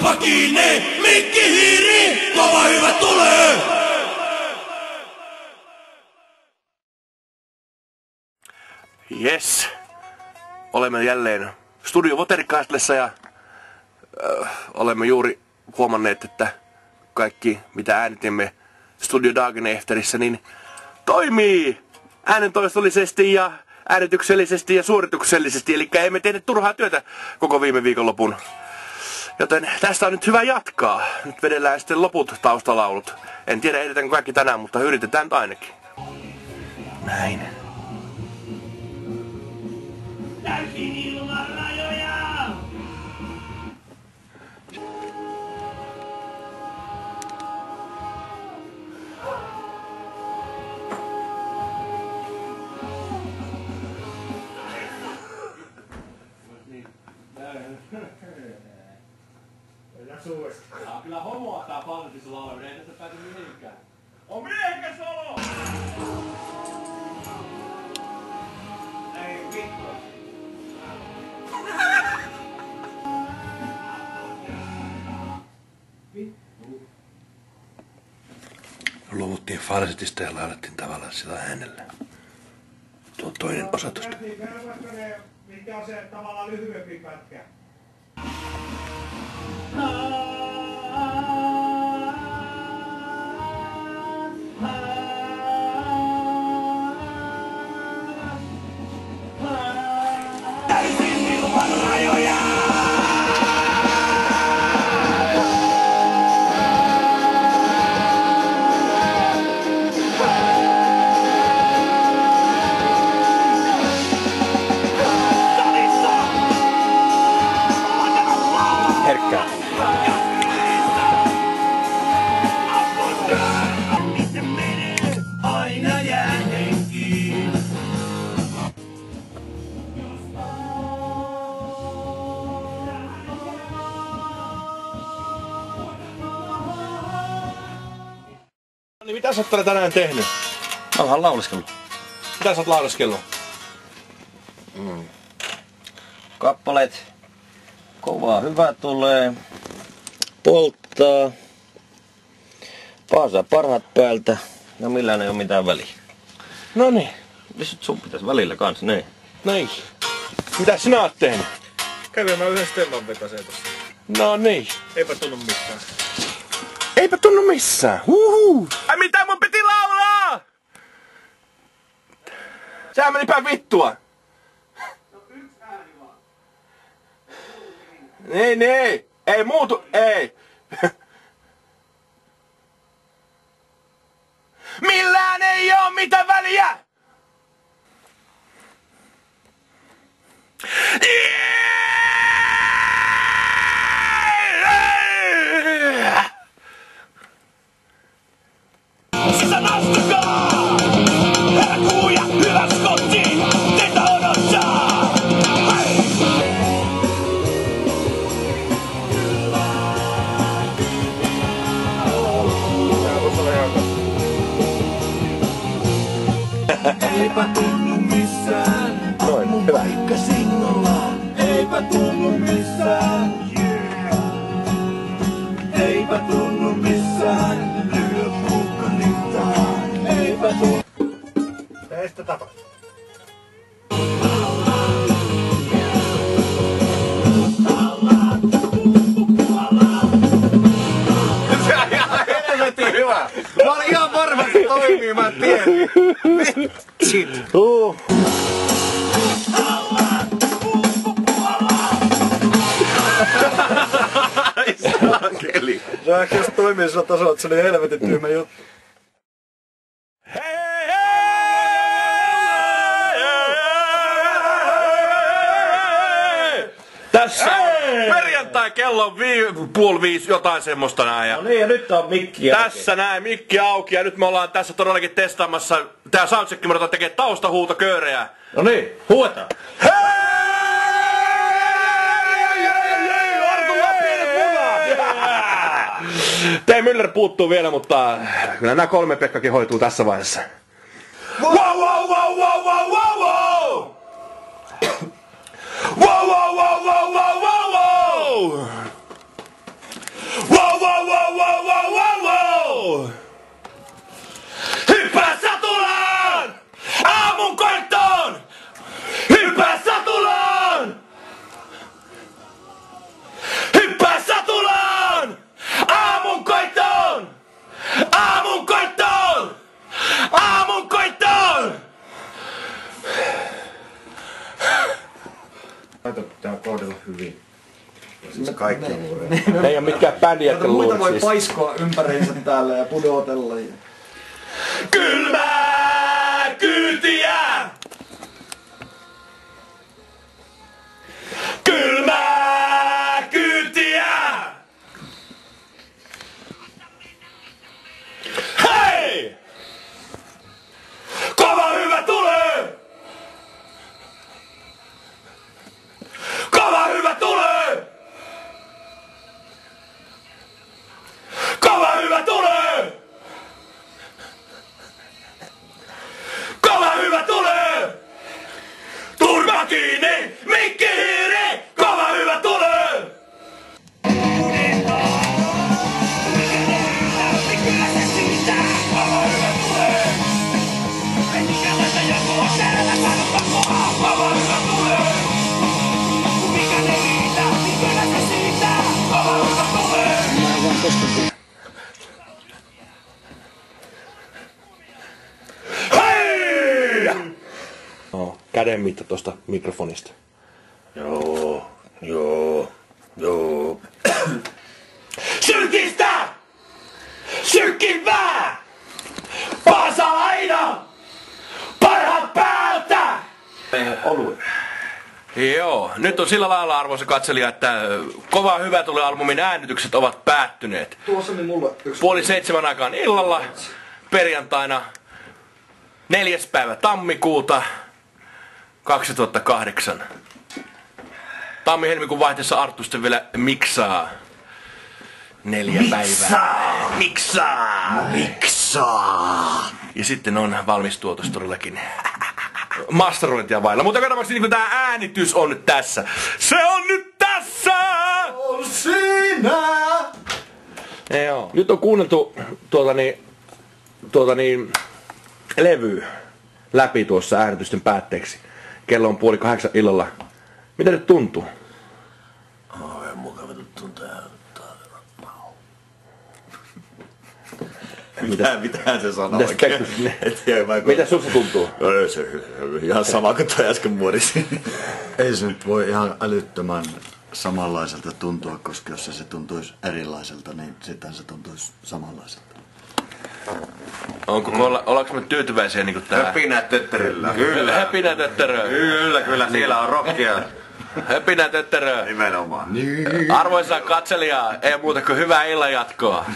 Turpa kiinni, mikki hiiri, kova hyvä tulee! Yes. Olemme jälleen Studio Watercastlessa ja olemme juuri huomanneet, että kaikki mitä äänitimme Studio Dagen Efterissä niin toimii äänentoistollisesti ja äänityksellisesti ja suorituksellisesti, eli emme tehneet turhaa työtä koko viime viikonlopun. Joten tästä on nyt hyvä jatkaa. Nyt vedellään sitten loput taustalaulut. En tiedä edetäänkö kaikki tänään, mutta yritetään nyt ainakin. Näin. Täysin ilman rajoja! Kyllä homoa tää Pantissa laulaa, ei tästä pääse mihinkään. On miehekäs olo! Ei vittu. Luovuttiin falsetista ja laulettiin tavallaan sillä äänellä. Tuo toinen osa tosta. Mikä on se tavallaan lyhyempi pätkä? Täysin ilman rajoja! Herkkää. Miten menee? Aina jää henkiin. Niin mitä sä oot tänään tehnyt? Mä oon lauliskellut. Mitä sä oot lauliskellut? Kappaleet. Kovaa hyvä tulee. Polttaa. Paasaa parhaat päältä. Ja millään ei oo mitään väliä. Noniin. Nyt sun pitäis välillä kans, niin. Niin. Mitä sinä oot tehnyt? Kävin mä yhden Stellan vetäseen tossa. No niin. Eipä tunnu mitään. Eipä tunnu missään. Huhuu. Ai mitä mun piti laulaa? Sehän meni päin vittua. Niin. Ei muutu. Ei. Millään ei oo mitään väliä. Sisään astukaa! Herra kuuja, ylös kotiin! Teitä odottaa! Hei! Eipä tunnu missään. Noin, hyvä. Paikka singolla. Eipä tunnu missään. Yeah. Eipä tunnu missään. Lyö puukka rintaan. Eipä tunnu. Ei sitä tapahtu. Helvetin hyvä. Mä olin ihan varma, että se toimii, mä tiedän. Shit. Saakeli. Se ehkä jos toimii sillä tasolla, että se oli helvetin tyhmä juttu. Tässä perjantai kello on 4:30 jotain semmoista näin. Ja No niin, ja nyt on mikki auki. tässä näin mikki auki ja nyt me ollaan tässä todellakin testaamassa. Tää soundcheck me ruvetaan tekee taustahuutoköörejä. No niin, huuetaan. Artulla pienet munat! Tee Müller puuttuu vielä, mutta kyllä nämä 3 Pekkakin hoituu tässä vaiheessa. Wow, wow, wow, wow, wow, wow, wow! Wow, wow, wow, wow, wow, wow, wow! Kaikki on kuulee. Ei oo mitkään bändijätkän Muita luurit voi siis. paiskoa ympäriinsä täällä ja pudotella. Kylmää kyytiä! Kylmää kyytiä! Hei! Kova hyvä tulee! Kova hyvä tulee! Kova hyvä tulee! Kova hyvä tulee! Turva kiinni! Mikki hiiri! Kova hyvä tulee! Hei! No, käden mitta tosta mikrofonista. Joo. Sykistä! Sykkivää! Paasa aina! Parhaat päältä! Joo, nyt on sillä lailla arvoisa katselija, että Kova hyvä tulee albumin äänitykset ovat päättyneet. Tuossa niin mulle yksi. 6:30 aikaan illalla perjantaina 4. päivä tammikuuta 2008. Tammi-helmikuun vaihteessa Arttu sitten vielä miksaa 4 päivää. Miksaa! Ja sitten on valmis tuotos todellakin masterointia vailla. Mutta katsotaan, niin tää äänitys on nyt tässä. Se on nyt tässä! On siinä! Joo. Nyt on kuunneltu levy läpi tuossa äänitysten päätteeksi. Kello on 7:30 illalla. Mitä nyt tuntuu? Mitähän se sanoo Mitäs oikein? Pekkus, Et tiedä, mä mitä susta tuntuu? Se ihan sama kuin toi äsken muodisi. Ei se nyt voi ihan älyttömän samanlaiselta tuntua, koska jos se tuntuisi erilaiselta, niin sitten se tuntuisi samanlaiselta. Ollaanko me tyytyväisiä niinku tähän? Höpinä tötterillä. Kyllä. Höpinä töttörö. Kyllä, siellä on rockia. Höpinä töttörö. Nimenomaan. Arvoisa katselija, ei muuta kuin hyvää illan jatkoa.